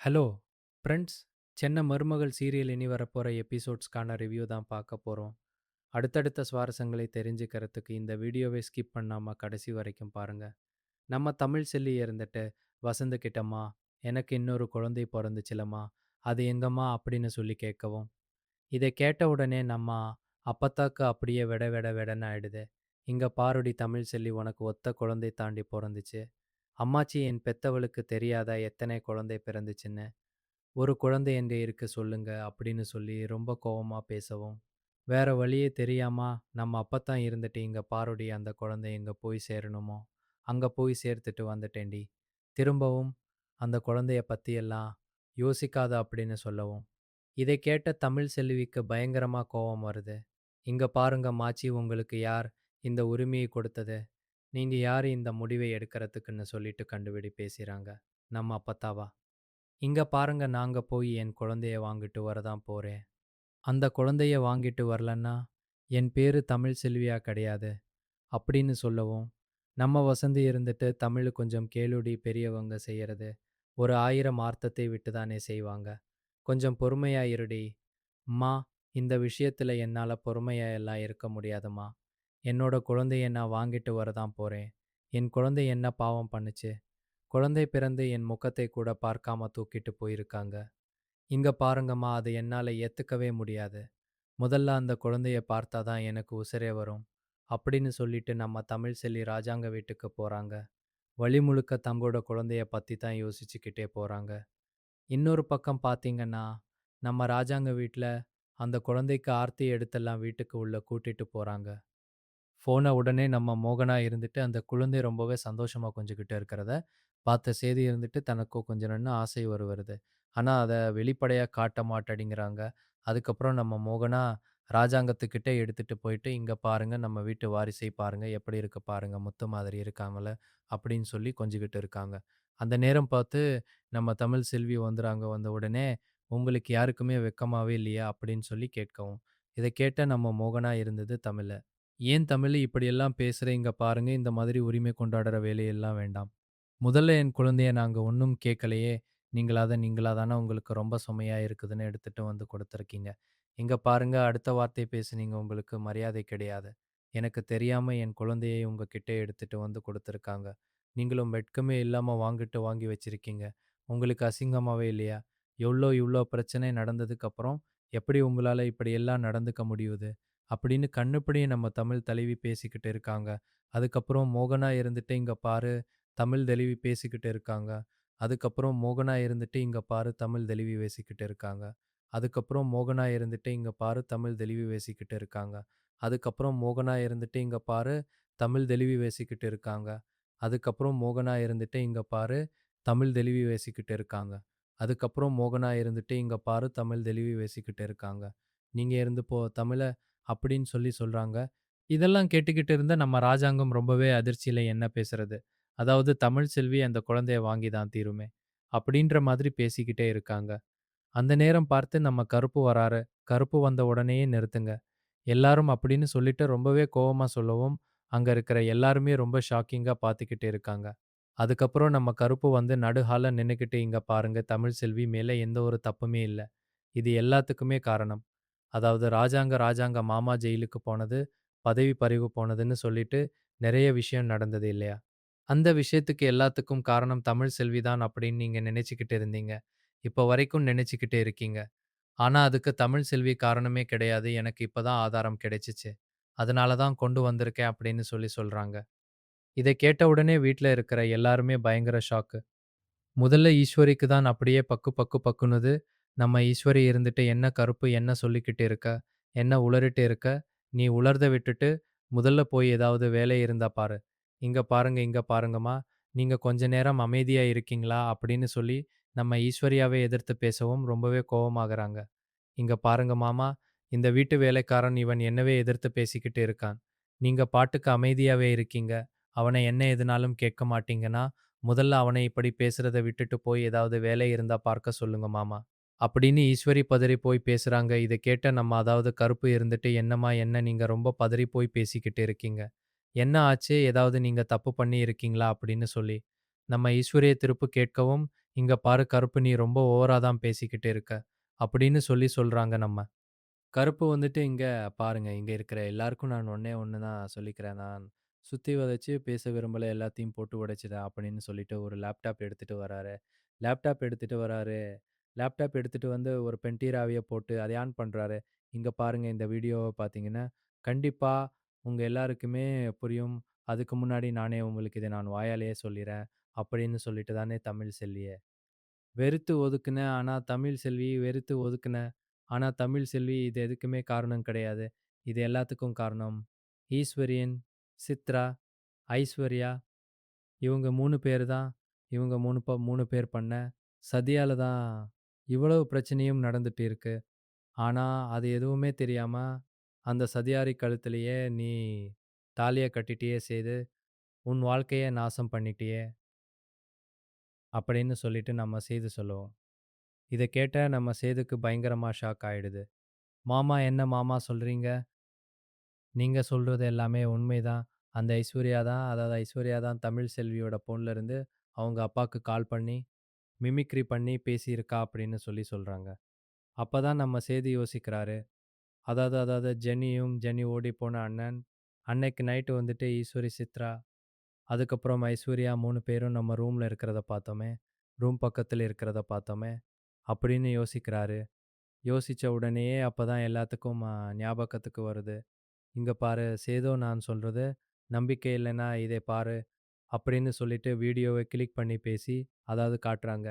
Hello friends. Chennai மருமகள் serial இனி வரப்போகிற எபிசோட்ஸ்க்கான ரிவ்யூ தான் பார்க்க போகிறோம். அடுத்தடுத்த சுவாரஸ்யங்களை தெரிஞ்சுக்கிறதுக்கு இந்த வீடியோவை ஸ்கிப் பண்ணாமல் கடைசி வரைக்கும் பாருங்கள். நம்ம தமிழ் செல்வி இருந்துட்டு வசந்த கிட்டம்மா, எனக்கு இன்னொரு குழந்தை பிறந்துச்சுலம்மா, அது எங்கம்மா அப்படின்னு சொல்லி கேட்கவும், இதை கேட்ட உடனே நம்ம அப்பத்தாக்கு அப்படியே விட விட விடன்னு ஆயிடுது. இங்கே பாருடி தமிழ் செல்வி, உனக்கு ஒத்த குழந்தை தாண்டி பிறந்துச்சு. அம்மாச்சி, என் பெத்தவளுக்கு தெரியாதா எத்தனை குழந்தை பிறந்துச்சுன்னு? ஒரு குழந்தை என்கிட்ட இருக்கு சொல்லுங்க அப்படின்னு சொல்லி ரொம்ப கோவமா பேசவும், வேற வழியே தெரியாம நம்ம அப்பத்தான் இருந்துட்டு இங்க பாருடி, அந்த குழந்தை எங்க போய் சேரணுமோ அங்க போய் சேர்த்துட்டு வந்துட்டேன்டி. திரும்பவும் அந்த குழந்தைய பத்தி எல்லாம் யோசிக்காத அப்படின்னு சொல்லவும், இதை கேட்ட தமிழ் செல்விக்கு பயங்கரமா கோவம் வருது. இங்க பாருங்க மாச்சி, உங்களுக்கு யார் இந்த உரிமையை கொடுத்தது? நீங்க யார் இந்த முடிவை எடுக்கிறதுக்குன்னு சொல்லிட்டு கண்டுபிடி பேசுறாங்க நம்ம அப்பத்தாவா. இங்க பாருங்க, நாங்க போய் என் குழந்தைய வாங்கிட்டு வரதான் போறேன். அந்த குழந்தைய வாங்கிட்டு வரலன்னா, என் பேரு தமிழ் செல்வியா கிடையாது அப்படின்னு சொல்லவும், நம்ம வசந்தி இருந்துட்டு தமிழ் கொஞ்சம் கேளுடி, பெரியவங்க செய்யறது ஒரு 1000 அர்த்தத்தை விட்டு தானே செய்வாங்க. கொஞ்சம் பொறுமையா இருடி. அம்மா, இந்த விஷயத்துல என்னால பொறுமையா எல்லாம் இருக்க முடியாதும்மா. என்னோட குழந்தைய நான் வாங்கிட்டு வரதான் போறேன். என் குழந்தை என்ன பாவம் பண்ணுச்சு? குழந்தை பிறந்து என் முகத்தை கூட பார்க்காம தூக்கிட்டு போயிருக்காங்க. இங்க பாருங்கம்மா, அது என்னால ஏத்துக்கவே முடியாது. முதல்ல அந்த குழந்தைய பார்த்தா தான் எனக்கு உசிரே வரும் அப்படின்னு சொல்லிட்டு நம்ம தமிழ் செல்வி ராஜாங்க வீட்டுக்கு போறாங்க. வழி முழுக்க தங்களோட குழந்தைய பத்தி தான் யோசிச்சுக்கிட்டே போறாங்க. இன்னொரு பக்கம் பார்த்தீங்கன்னா, நம்ம ராஜாங்க வீட்ல அந்த குழந்தைக்கு ஆர்த்தி எடுத்தெல்லாம் வீட்டுக்கு உள்ள கூட்டிட்டு போறாங்க. போன உடனே நம்ம மோகனா இருந்துட்டு அந்த குழந்தை ரொம்பவே சந்தோஷமா கொஞ்சிக்கிட்டு இருக்கிறத பார்த்த சேதி இருந்துட்டு தனக்கும் கொஞ்சணும்னு ஆசை வருது. ஆனா அத வெளிப்படையா காட்ட மாட்டேங்கிறாங்க. அதுக்கப்புறம் நம்ம மோகனா ராஜாங்கத்துக்கிட்ட எடுத்துட்டு போயிட்டு, "இங்க பாருங்க, நம்ம வீட்டு வாரிசை பாருங்க, எப்படி இருக்கு பாருங்க, முத்து மாதிரி இருக்காங்கல்ல" அப்படின்னு சொல்லி கொஞ்சிக்கிட்டு இருக்காங்க. அந்த நேரம் பார்த்து நம்ம தமிழ் செல்வி வந்துறாங்க. வந்த உடனே, "உங்களுக்கு யாருக்குமே வெட்கமாவே இல்லையா?" அப்படின்னு சொல்லி கேட்கவும், இத கேட்ட நம்ம மோகனா இருந்தது தமிழ்ல. "ஏன் தமிழ் இப்படியெல்லாம் பேசுறீங்க பாருங்க, இந்த மாதிரி உரிமை கொண்டாடுற வேலையெல்லாம் வேண்டாம். முதல்ல என் குழந்தைய நாங்க ஒண்ணும் கேட்கலையே. நீங்களா தானே உங்களுக்கு ரொம்ப சுமையா இருக்குதுன்னு எடுத்துட்டு வந்து குடுத்துருக்கீங்க. இங்க பாருங்க, அடுத்த வார்த்தை பேசுனீங்க, உங்களுக்கு மரியாதை கிடையாது. எனக்கு தெரியாம என் குழந்தையை உங்ககிட்ட எடுத்துட்டு வந்து குடுத்துருக்காங்க. நீங்களும் வெட்கமே இல்லாம வாங்கி வச்சிருக்கீங்க. உங்களுக்கு அசிங்கமாவே இல்லையா? இவ்ளோ பிரச்சனை நடந்ததுக்கு அப்புறம் எப்படி உங்களால இப்படியெல்லாம் நடந்துக்க முடியுது?" அப்படின்னு கண்ணுப்படி நம்ம தமிழ் தலைவி பேசிக்கிட்டு இருக்காங்க. அதுக்கப்புறம் மோகனா இருந்துட்டு, "இங்க பாரு, தமிழ் தெளிவி பேசிக்கிட்டு இருக்காங்க." அதுக்கப்புறம் மோகனா இருந்துட்டு, "இங்க பாரு, தமிழ் தெளிவி பேசிக்கிட்டு இருக்காங்க." அதுக்கப்புறம் மோகனா இருந்துட்டு, "இங்க பாரு, தமிழ் தெளிவி பேசிக்கிட்டு இருக்காங்க." அதுக்கப்புறம் மோகனா இருந்துட்டு, "இங்க பாரு, தமிழ் தெளிவி பேசிக்கிட்டு இருக்காங்க." அதுக்கப்புறம் மோகனா இருந்துட்டு, "இங்க பாரு, தமிழ் தெளிவி பேசிக்கிட்டு இருக்காங்க." அதுக்கப்புறம் மோகனா இருந்துட்டு, "இங்க பாரு, தமிழ் தெளிவி பேசிக்கிட்டு இருக்காங்க. நீங்க இருந்து தமிழ" அப்படின்னு சொல்லி சொல்றாங்க. இதெல்லாம் கேட்டுக்கிட்டு இருந்த நம்ம ராஜாங்கம் ரொம்பவே அதிர்ச்சியில என்ன பேசுறது? அதாவது தமிழ் செல்வி அந்த குழந்தைய வாங்கி தான் தீருமே! அப்படின்ற மாதிரி பேசிக்கிட்டே இருக்காங்க. அந்த நேரம் பார்த்து நம்ம கருப்பு வராரு. கருப்பு வந்த உடனேயே நிறுத்துங்க. எல்லாரும் அப்படின்னு சொல்லிட்டு ரொம்பவே கோவமா சொல்லவும், அங்க இருக்கிற எல்லாருமே ரொம்ப ஷாக்கிங்கா பார்த்துக்கிட்டு இருக்காங்க. அதுக்கப்புறம் நம்ம கருப்பு வந்து நடு ஹால்ல நின்னுக்கிட்டு, "இங்க பாருங்க, தமிழ் செல்வி மேல எந்த ஒரு தப்புமே இல்ல. இது எல்லாத்துக்குமே காரணம். அதாவது ராஜாங்க மாமா ஜெயிலுக்கு போனது, பதவி பறிவு போனதுன்னு சொல்லிட்டு நெறைய விஷயம் நடந்தது இல்லையா? அந்த விஷயத்துக்கு எல்லாத்துக்கும் காரணம் தமிழ் செல்வி தான் அப்படின்னு நீங்க நினைச்சுக்கிட்டு இருந்தீங்க. இப்ப வரைக்கும் நினைச்சுக்கிட்டே இருக்கீங்க. ஆனா அதுக்கு தமிழ் செல்வி காரணமே கிடையாது. எனக்கு இப்ப தான் ஆதாரம் கிடைச்சுச்சு. அதனால தான் கொண்டு வந்திருக்கேன் அப்படின்னு சொல்லி சொல்றாங்க. இத கேட்ட உடனே வீட்ல இருக்கிற எல்லாருமே பயங்கர ஷாக்கு. முதல்ல ஈஸ்வரிக்கு தான் அப்படியே பக்குனுது. நம்ம ஈஸ்வரி இருந்துட்டு, "என்ன கருப்பு, என்ன சொல்லிக்கிட்டு இருக்க? என்ன உளறிட்டு இருக்க? நீ உளறத விட்டுட்டு, முதல்ல போய் ஏதாவது வேலை இருந்தா பாரு. இங்க பாருங்கம்மா. நீங்க கொஞ்ச நேரம் அமைதியா இருக்கீங்களா?" அப்படின்னு சொல்லி நம்ம ஈஸ்வரியாவே எதிர்த்து பேசவும் ரொம்பவே கோவமாகறாங்க. "இங்க பாருங்க மாமா, இந்த வீட்டு வேலைக்காரன் இவன் என்னவே எதிர்த்து பேசிக்கிட்டு இருக்கான். நீங்க பாட்டுக்கு அமைதியாவே இருக்கீங்க. அவன என்ன எதுனாலும் கேட்க மாட்டீங்கன்னா, முதல்ல அவனை இப்படி பேசுறத விட்டுட்டு போய் ஏதாவது வேலை இருந்தா பார்க்க சொல்லுங்க மாமா." அப்படின்னு ஈஸ்வரி பதறி போய் பேசுறாங்க. இத கேட்ட நம்ம அதாவது கருப்பு இருந்துட்டு, "என்னம்மா என்ன, நீங்க ரொம்ப பதறி போய் பேசிக்கிட்டு இருக்கீங்க. என்ன ஆச்சு? ஏதாவது நீங்க தப்பு பண்ணி இருக்கீங்களா?" அப்படின்னு சொல்லி நம்ம ஈஸ்வரிய திருப்பு கேட்கவும், "இங்க பாரு கருப்பு, நீ ரொம்ப ஓவரா தான் பேசிக்கிட்டு இருக்க." அப்படின்னு சொல்றாங்க நம்ம. கருப்பு வந்துட்டு, "இங்க பாருங்க, இங்க இருக்கிற எல்லாருக்கும் நான் ஒண்ணே ஒண்ணு தான் சொல்லிக்கிறேன். நான் சுத்தி வளைச்சு பேச விரும்பல. எல்லாத்தையும் போட்டு உடைச்சுட்டேன்." அப்படின்னு சொல்லிட்டு ஒரு லேப்டாப் எடுத்துட்டு வராரு. லேப்டாப் எடுத்துட்டு வராரு. லேப்டாப் எடுத்துட்டு வந்து ஒரு பென்டீராவைய போட்டு அதை ஆன் பண்றாரு. "இங்க பாருங்க, இந்த வீடியோவ பார்த்தீங்கன்னா, கண்டிப்பா உங்க எல்லாருக்குமே புரியும். அதுக்கு முன்னாடி நானே உங்களுக்கு இத நான் வாயாலேயே சொல்லிறேன்." அப்படின்னு சொல்லிட்டு தானே தமிழ் செல்விய வெறுத்து ஒதுக்குன. ஆனா தமிழ் செல்வி வெறுத்து ஒதுக்குன. ஆனா தமிழ் செல்வி இது எதுக்குமே காரணம் கிடையாது. இது எல்லாத்துக்கும் காரணம் ஈஸ்வரியன், சித்ரா, ஐஸ்வர்யா இவங்க 3 பேரு தான். இவங்க 3 பேர் பண்ண சதியால தான் இவ்வளவு பிரச்சனையும் நடந்துட்டு இருக்கு. ஆனா அது எதுவுமே தெரியாம அந்த சதியாரி கழுத்திலேயே நீ தாலிய கட்டிட்டியே சேது, உன் வாழ்க்கைய நாசம் பண்ணிட்டியே அப்படின்னு சொல்லிட்டு நம்ம சேது சொல்லுவோம். இத கேட்ட நம்ம சேதுக்கு பயங்கரமா ஷாக் ஆயிடுது. மாமா, என்ன மாமா சொல்றீங்க? நீங்க சொல்றது எல்லாமே உண்மைதான். அந்த ஐஸ்வர்யா தான், அதாவது ஐஸ்வர்யா தான் தமிழ் செல்வியோட ஃபோன்ல இருந்து அவங்க அப்பாக்கு கால் பண்ணி, மிமிக்ரி பண்ணி பேசியிருக்கா அப்படின்னு சொல்றாங்க. அப்பதான் நம்ம சேது யோசிக்கிறாரு. அதாவது அதாவது ஜென்னியும், ஜென்னி ஓடிப்போன அண்ணன், அன்னைக்கு நைட்டு வந்துட்டு ஈஸ்வரி, சித்ரா, அதுக்கப்புறம் ஐஸ்வர்யா 3 பேரும் நம்ம ரூம்ல இருக்கிறத பார்த்தோமே. ரூம் பக்கத்துல இருக்கிறத பார்த்தோமே. அப்படின்னு யோசிக்கிறாரு. யோசிச்ச உடனேயே அப்பதான் எல்லாத்துக்கும் ஞாபகத்துக்கு வருது. "இங்க பாரு சேது, நான் சொல்றது நம்பிக்கை இல்லைன்னா இதை பாரு." அப்படின்னு சொல்லிட்டு வீடியோவை கிளிக் பண்ணி பேசி, அதாவது காட்டுறாங்க.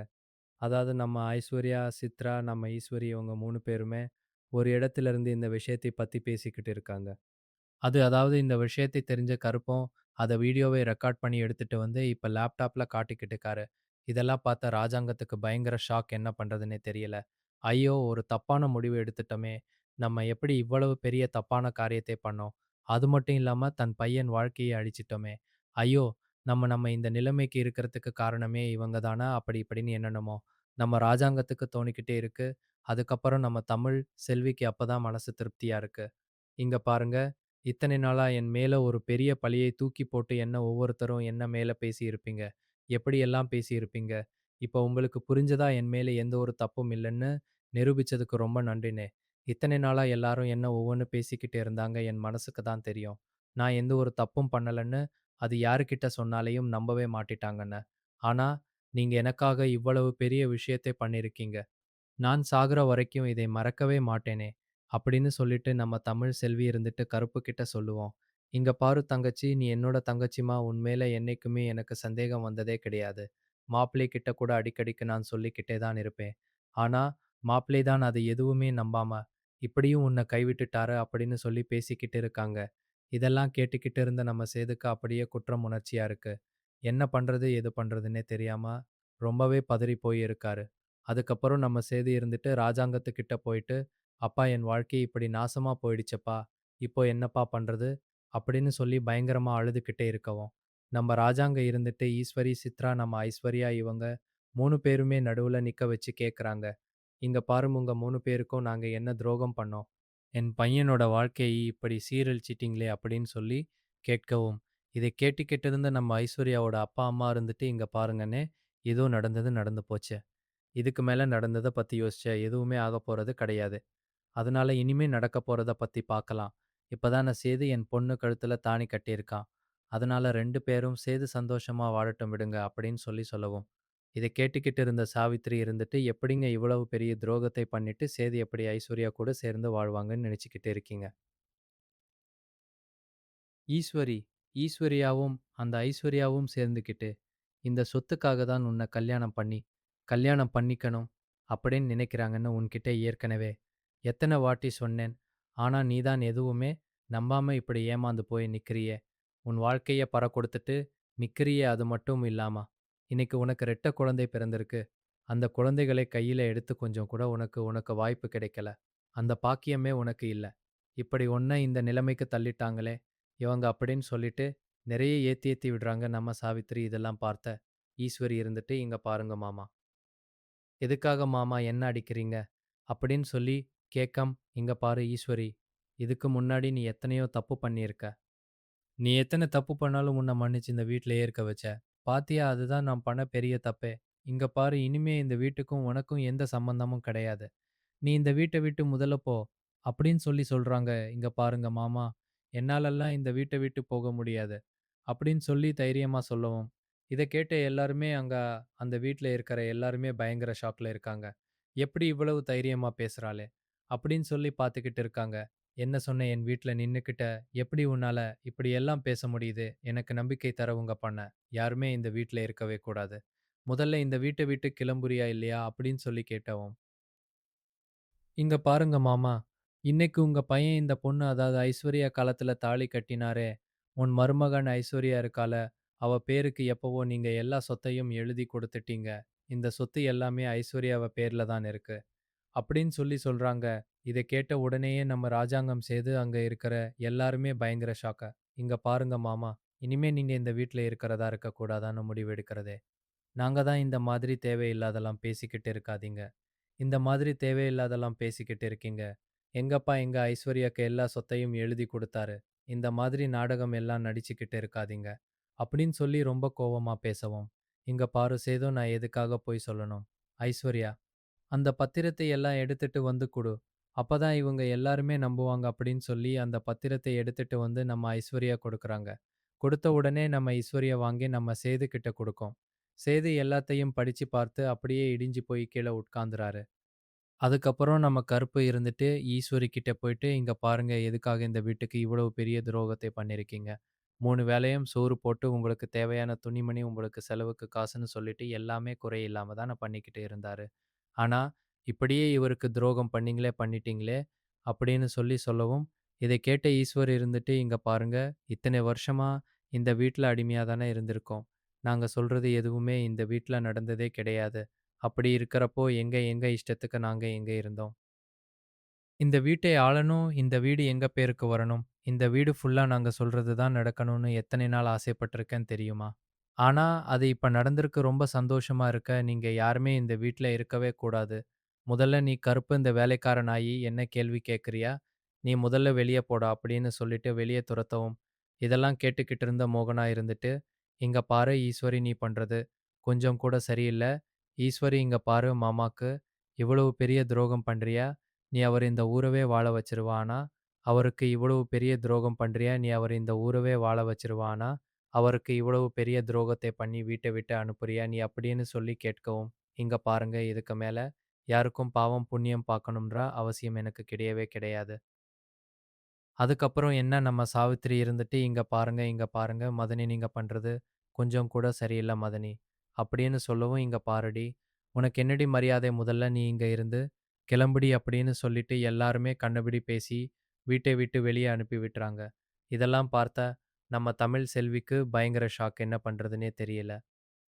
அதாவது நம்ம ஐஸ்வர்யா, சித்ரா, நம்ம ஈஸ்வரி இவங்க 3 பேருமே ஒரு இடத்துல இருந்து இந்த விஷயத்தை பத்தி பேசிக்கிட்டு இருக்காங்க. அதாவது இந்த விஷயத்தை தெரிஞ்ச கருப்பன், அத வீடியோவை ரெக்கார்ட் பண்ணி எடுத்துட்டு வந்து இப்ப லேப்டாப்ல காட்டிக்கிட்டு இருக்காரு. இதெல்லாம் பார்த்த ராஜாங்கத்துக்கு பயங்கர ஷாக், என்ன பண்றதுன்னே தெரியல. ஐயோ! ஒரு தப்பான முடிவு எடுத்துட்டோமே! நம்ம எப்படி இவ்வளவு பெரிய தப்பான காரியத்தை பண்ணோம்? அது மட்டும் இல்லாம தன் பையன் வாழ்க்கையை அழிச்சிட்டோமே! ஐயோ! நம்ம நம்ம இந்த நிலைமைக்கு இருக்கிறதுக்கு காரணமே இவங்க தானா? அப்படி இப்படின்னு என்னென்னமோ நம்ம ராஜாங்கத்துக்கு தோணிக்கிட்டே இருக்கு. அதுக்கப்புறம் நம்ம தமிழ் செல்விக்கு அப்பதான் மனசு திருப்தியா இருக்கு. இங்க பாருங்க, இத்தனை நாளா என் மேல ஒரு பெரிய பழியை தூக்கி போட்டு என்ன ஒவ்வொருத்தரும் என்ன மேல பேசியிருப்பீங்க. எப்படியெல்லாம் பேசியிருப்பீங்க. இப்போ உங்களுக்கு புரிஞ்சதா என் மேல எந்த ஒரு தப்பும் இல்லன்னு நிரூபிச்சதுக்கு ரொம்ப நன்றிண்ணே. இத்தனை நாளா எல்லாரும் என்ன ஒவ்வொன்னு பேசிக்கிட்டு இருந்தாங்க, என் மனசுக்கு தான் தெரியும். நான் எந்த ஒரு தப்பும் பண்ணலன்னு அது யாருக்கிட்ட சொன்னாலயும் நம்பவே மாட்டிட்டாங்கண்ணே. ஆனா, நீங்க எனக்காக இவ்வளவு பெரிய விஷயத்தை பண்ணியிருக்கீங்க. நான் சாகுற வரைக்கும் இதை மறக்கவே மாட்டேனே! அப்படின்னு சொல்லிட்டு நம்ம தமிழ் செல்வி இருந்துட்டு கருப்பு கிட்ட சொல்லுவோம். இங்க பாரு தங்கச்சி, நீ என்னோட தங்கச்சிம்மா. உன் மேல என்னைக்குமே எனக்கு சந்தேகம் வந்ததே கிடையாது. மாப்பிள்ளை கிட்ட கூட அடிக்கடிக்கு நான் சொல்லிக்கிட்டே தான் இருப்பேன். ஆனா, மாப்பிள்ளை தான் அது எதுவுமே நம்பாம, இப்படியும் உன்னை கைவிட்டுட்டாரு அப்படின்னு சொல்லி பேசிக்கிட்டு இருக்காங்க. இதெல்லாம் கேட்டுக்கிட்டு இருந்த நம்ம சேதுக்கு அப்படியே குற்றம் உணர்ச்சியா இருக்கு. என்ன பண்றது, எது பண்றதுன்னே தெரியாம ரொம்பவே பதறி போய் இருக்காரு. அதுக்கப்புறம் நம்ம சேது இருந்துட்டு ராஜாங்கத்துக்கிட்ட போயிட்டு, "அப்பா, என் வாழ்க்கை இப்படி நாசமா போயிடுச்சப்பா. இப்போ என்னப்பா பண்றது?" அப்படின்னு சொல்லி பயங்கரமா அழுதுகிட்டே இருக்கவும், நம்ம ராஜாங்க இருந்துட்டு ஈஸ்வரி, சித்ரா, நம்ம ஐஸ்வர்யா இவங்க 3 பேருமே நடுவுல நிக்க வச்சு கேட்குறாங்க. "இங்க பாருங்க, உங்க 3 பேருக்கும் நாங்க என்ன துரோகம் பண்ணோம்? என் பையனோட வாழ்க்கையை இப்படி சீரழிச்சிட்டீங்களே!" அப்படின்னு சொல்லி கேட்கவும், இதை கேட்டுக்கிட்டு இருந்த நம்ம ஐஸ்வர்யாவோட அப்பா, அம்மா இருந்துட்டு, "இங்க பாருங்கண்ணே, ஏதோ நடந்தது நடந்து போச்சு. இதுக்கு மேல நடந்தத பத்தி யோசிச்சா எதுவுமே ஆகப்போறது கிடையாது. அதனால இனிமே நடக்கப் போறத பத்தி பார்க்கலாம். இப்பதான சேது என் பொண்ணு கழுத்துல தாலி கட்டியிருக்கான். அதனால 2 பேரும் சேது சந்தோஷமா வாழட்டும் விடுங்க." அப்படின்னு சொல்லவும், இத கேட்டுக்கிட்டு இருந்த சாவித்திரி இருந்துட்டு, எப்படிங்க இவ்வளவு பெரிய துரோகத்தை பண்ணிட்டு சேது எப்படி ஐஸ்வர்யா கூட சேர்ந்து வாழ்வாங்கன்னு நினைச்சுக்கிட்டு இருக்கீங்க? ஈஸ்வரி, ஈஸ்வரியாவும் அந்த ஐஸ்வர்யாவும் சேர்ந்துக்கிட்டு, இந்த சொத்துக்காக தான் உன்ன கல்யாணம் பண்ணிக்கணும் அப்படின்னு நினைக்கிறாங்கன்னு உன்கிட்ட ஏற்கனவே எத்தனை வாட்டி சொன்னேன். ஆனா நீ தான் எதுவுமே நம்பாம இப்படி ஏமாந்து போய் நிக்கிறியே. உன் வாழ்க்கைய பறக்கொடுத்துட்டு நிக்கிறியே. அது மட்டும் இல்லாம இன்னைக்கு உனக்கு 2 குழந்தை பிறந்திருக்கு. அந்த குழந்தைகளை கையில எடுத்து கொஞ்சம் கூட உனக்கு உனக்கு வாய்ப்பு கிடைக்கல. அந்த பாக்கியமே உனக்கு இல்ல. இப்படி உன்ன இந்த நிலைமைக்கு தள்ளிட்டாங்களே இவங்க அப்படின்னு சொல்லிட்டு நிறைய ஏத்தி ஏத்தி விடுறாங்க நம்ம சாவித்திரி. இதெல்லாம் பார்த்த ஈஸ்வரி இருந்துட்டு, "இங்க பாருங்க மாமா. எதுக்காக மாமா என்ன அடிக்கிறீங்க?" அப்படின்னு சொல்லி கேட்கம், "இங்க பாரு ஈஸ்வரி, இதுக்கு முன்னாடி நீ எத்தனையோ தப்பு பண்ணியிருக்க. நீ எத்தனை தப்பு பண்ணாலும் உன்னை மன்னிச்சு இந்த வீட்லயே இருக்க வச்ச. பாத்தியா, அதுதான் நான் பண்ண பெரிய தப்பே." இங்க பாரு, இனிமே இந்த வீட்டுக்கும் உனக்கும் எந்த சம்பந்தமும் கிடையாது. நீ இந்த வீட்ட விட்டு முதல்ல போ." அப்படின்னு சொல்றாங்க. "இங்க பாருங்க மாமா, என்னாலல்லாம் இந்த வீட்ட விட்டு போக முடியாது." அப்படின்னு சொல்லி தைரியமா சொல்லவும், இத கேட்ட எல்லாருமே அந்த வீட்ல இருக்கிற எல்லாருமே பயங்கர ஷாக்ல இருக்காங்க. "எப்படி இவ்வளவு தைரியமா பேசுறாளே!" அப்படின்னு சொல்லி பார்த்துக்கிட்டு இருக்காங்க. "என்ன சொன்ன என் வீட்ல நின்னுக்கிட்ட, எப்படி உன்னால இப்படியெல்லாம் பேச முடியுது? எனக்கு நம்பிக்கை தர உங்க பண்ண. யாருமே இந்த வீட்ல இருக்கவே கூடாது. முதல்ல இந்த வீட்ட விட்டு கிளம்புறியா இல்லையா?" அப்படின்னு சொல்லி கேட்டவும், "இங்க பாருங்க மாமா, இன்னைக்கு உங்க பையன் இந்த பொண்ணு அதாவது ஐஸ்வர்யா காலத்துல தாலி கட்டினாரே, உன் மருமகன் ஐஸ்வர்யா இருக்கால, அவ பேருக்கு எப்பவோ நீங்க எல்லா சொத்தையும் எழுதி கொடுத்துட்டீங்க. இந்த சொத்து எல்லாமே ஐஸ்வர்யாவ பேர்ல தான் இருக்கு." அப்படின்னு சொல்றாங்க. இத கேட்ட உடனேயே நம்ம ராஜாங்கம் செய்து அங்க இருக்கிற எல்லாருமே பயங்கர ஷாக்கா. "இங்க பாருங்க மாமா, இனிமே நீங்க இந்த வீட்ல இருக்கிறதா இருக்கக்கூடாதான்னு முடிவு எடுக்கிறதே. நாங்க தான் இந்த மாதிரி தேவையில்லாதெல்லாம் பேசிக்கிட்டு இருக்காதீங்க. இந்த மாதிரி தேவையில்லாதெல்லாம் பேசிக்கிட்டு இருக்கீங்க. எங்கப்பா எங்க ஐஸ்வர்யாக்கு எல்லா சொத்தையும் எழுதி குடுத்தாரு. இந்த மாதிரி நாடகம் எல்லாம் நடிச்சுக்கிட்டு இருக்காதீங்க." அப்படின்னு சொல்லி ரொம்ப கோவமா பேசவும், "இங்க பாரு சேது, நான் எதுக்காக பொய் சொல்லணும்? ஐஸ்வர்யா, அந்த பத்திரத்தை எல்லாம் எடுத்துட்டு வந்து குடு. அப்பதான் இவங்க எல்லாருமே நம்புவாங்க." அப்படின்னு சொல்லி அந்த பத்திரத்தை எடுத்துட்டு வந்து நம்ம ஐஸ்வர்யா கொடுக்குறாங்க. கொடுத்த உடனே நம்ம ஐஸ்வர்யா வாங்கி நம்ம சேது கிட்ட குடுக்கும். சேது எல்லாத்தையும் படிச்சு பார்த்து அப்படியே இடிஞ்சு போய் கீழ உட்கார்ந்துறாரு. அதுக்கப்புறம் நம்ம கருப்பு இருந்துட்டு ஈஸ்வரி கிட்ட போயிட்டு, "இங்க பாருங்க, எதுக்காக இந்த வீட்டுக்கு இவ்வளவு பெரிய துரோகத்தை பண்ணியிருக்கீங்க? 3 வேளையும் சோறு போட்டு, உங்களுக்கு தேவையான துணிமணி, உங்களுக்கு செலவுக்கு காசுன்னு சொல்லிட்டு எல்லாமே குறையில்லாம தான பண்ணிக்கிட்டு இருந்தாரு. ஆனா, இப்படியே இவருக்கு துரோகம் பண்ணிட்டீங்களே!" அப்படின்னு சொல்லவும், இதை கேட்ட ஈஸ்வர் இருந்துட்டு, "இங்க பாருங்க, இத்தனை வருஷமா இந்த வீட்ல அடிமையா தானே இருந்திருக்கோம். நாங்க சொல்றது எதுவுமே இந்த வீட்ல நடந்ததே கிடையாது. அப்படி இருக்கிறப்போ எங்க எங்க இஷ்டத்துக்கு நாங்க எங்க இருந்தோம். இந்த வீட்டை ஆளணும், இந்த வீடு எங்க பேருக்கு வரணும், இந்த வீடு ஃபுல்லா நாங்க சொல்றது தான் நடக்கணும்னு எத்தனை நாள் ஆசைப்பட்டிருக்கேன் தெரியுமா? ஆனா, அது இப்ப நடந்திருக்கு. ரொம்ப சந்தோஷமா இருக்க. நீங்க யாருமே இந்த வீட்ல இருக்கவே கூடாது. முதல்ல நீ கருப்பு இந்த வேலைக்கார நாயி என்ன கேள்வி கேட்கிறியா? நீ முதல்ல வெளிய போடா அப்படின்னு சொல்லிட்டு வெளிய துரத்தவும், இதெல்லாம் கேட்டுக்கிட்டு இருந்த மோகனா இருந்துட்டு, "இங்க பாரு ஈஸ்வரி, நீ பண்றது கொஞ்சம் கூட சரியில்ல. ஈஸ்வரி, இங்க பாரு மாமாக்கு இவ்வளவு பெரிய துரோகம் பண்றியா? நீ அவர் இந்த ஊரவே வாழ வச்சிருவ. ஆனா, அவருக்கு இவ்வளவு பெரிய துரோகம் பண்றியா? நீ அவர் இந்த ஊரவே வாழ வச்சிருவ. ஆனா, அவருக்கு இவ்வளவு பெரிய துரோகத்தை பண்ணி வீட்ட விட்டு அனுப்புறியா?" நீ அப்படின்னு சொல்லி கேட்கவும், "இங்க பாருங்க, இதுக்கு மேல யாருக்கும் பாவம், புண்ணியம் பார்க்கணும்ன்ற அவசியம் எனக்கு கிடையவே கிடையாது." அதுக்கப்புறம் என்ன நம்ம சாவித்திரி இருந்துட்டு, இங்க பாருங்க மதனி, நீங்க பண்றது கொஞ்சம் கூட சரியில்ல மதனி." அப்படின்னு சொல்லவும், "இங்க பாருடி, உனக்கு என்னடி மரியாதை? முதல்ல நீ இங்க இருந்து கிளம்புடி." அப்படின்னு சொல்லிட்டு எல்லாருமே கண்டபடி பேசி வீட்டை விட்டு வெளியே அனுப்பி விட்டுறாங்க. இதெல்லாம் பார்த்த நம்ம தமிழ் செல்விக்கு பயங்கர ஷாக். என்ன பண்றதுன்னே தெரியல.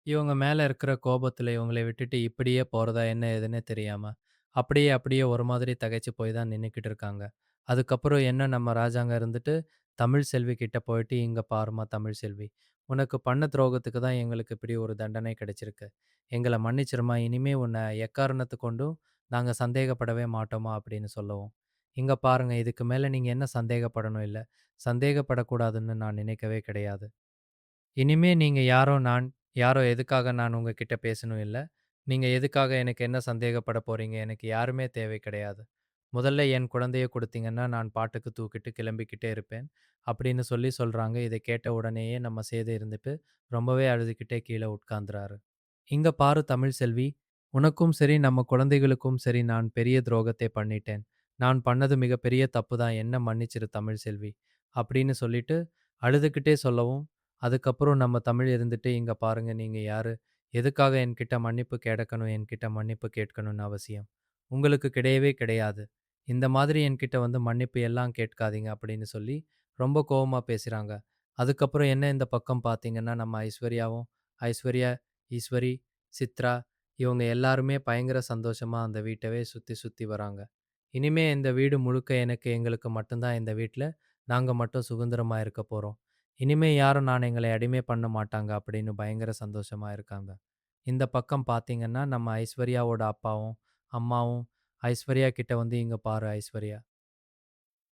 இவங்க மேல இருக்கிற கோபத்துல இவங்கள விட்டுட்டு இப்படியே போறதா என்ன ஏதுன்னே தெரியாம, அப்படியே ஒரு மாதிரி திகைச்சு போய் தான் நின்னுக்கிட்டு இருக்காங்க. அதுக்கப்புறம் என்ன நம்ம ராஜாங்க இருந்துட்டு, தமிழ் செல்வி கிட்ட போயிட்டு, "இங்க பாரும்மா தமிழ் செல்வி, உனக்கு பண்ண துரோகத்துக்கு தான் எங்களுக்கு இப்படி ஒரு தண்டனை கிடைச்சிருக்கு. எங்கள மன்னிச்சிரும்மா. இனிமே உன்ன எக்காரணத்துக் கொண்டும் நாங்க சந்தேகப்படவே மாட்டோம்மா." அப்படின்னு சொல்லவும், "இங்க பாருங்க, இதுக்கு மேல நீங்க என்ன சந்தேகப்படணும் இல்ல. சந்தேகப்படக்கூடாதுன்னு நான் நினைக்கவே கிடையாது. இனிமே நீங்க யாரோ எதுக்காக நான் உங்ககிட்ட பேசணும் இல்ல. நீங்க எதுக்காக எனக்கு என்ன சந்தேகப்பட போறீங்க? எனக்கு யாருமே தேவை கிடையாது. முதல்ல என் குழந்தைய குடுத்தீங்கன்னா, நான் பாட்டுக்கு தூக்கிட்டு கிளம்பிக்கிட்டே இருப்பேன்." அப்படின்னு சொல்றாங்க. இத கேட்ட உடனேயே நம்ம சேது இருந்துட்டு, ரொம்பவே அழுதுகிட்டே கீழ உட்கார்ந்துறாரு. "இங்க பாரு தமிழ்செல்வி, உனக்கும் சரி, நம்ம குழந்தைகளுக்கும் சரி நான் பெரிய துரோகத்தை பண்ணிட்டேன். நான் பண்ணது மிகப்பெரிய தப்பு தான். என்ன மன்னிச்சிரு தமிழ்செல்வி." அப்படின்னு சொல்லிட்டு அழுதுகிட்டே சொல்லவும், அதுக்கப்புறம் நம்ம தமிழ் இருந்துட்டு, "இங்க பாருங்க, நீங்க யாரு? எதுக்காக என்கிட்ட மன்னிப்பு கேட்கணும், என்கிட்ட மன்னிப்பு கேட்கணும்னு அவசியம்? உங்களுக்கு கிடையவே கிடையாது. இந்த மாதிரி என்கிட்ட வந்து மன்னிப்பு எல்லாம் கேட்காதீங்க." அப்படின்னு சொல்லி ரொம்ப கோவமா பேசுறாங்க. அதுக்கப்புறம் என்ன இந்த பக்கம் பார்த்தீங்கன்னா, நம்ம ஐஸ்வர்யா, ஈஸ்வரி, சித்ரா, இவங்க எல்லாருமே பயங்கர சந்தோஷமா அந்த வீட்டவே சுத்தி சுத்தி வராங்க. "இனிமே இந்த வீடு முழுக்க எங்களுக்கு மட்டும் தான் இந்த வீட்ல. நாங்க மட்டும் சுதந்திரமா இருக்க போறோம். இனிமே யாரும் எங்களை அடிமை பண்ண மாட்டாங்க." அப்படின்னு பயங்கர சந்தோஷமா இருக்காங்க. இந்த பக்கம் பார்த்தீங்கன்னா, நம்ம ஐஸ்வர்யாவோட அப்பாவும், அம்மாவும் ஐஸ்வர்யா கிட்ட வந்து, "இங்க பாரு ஐஸ்வர்யா,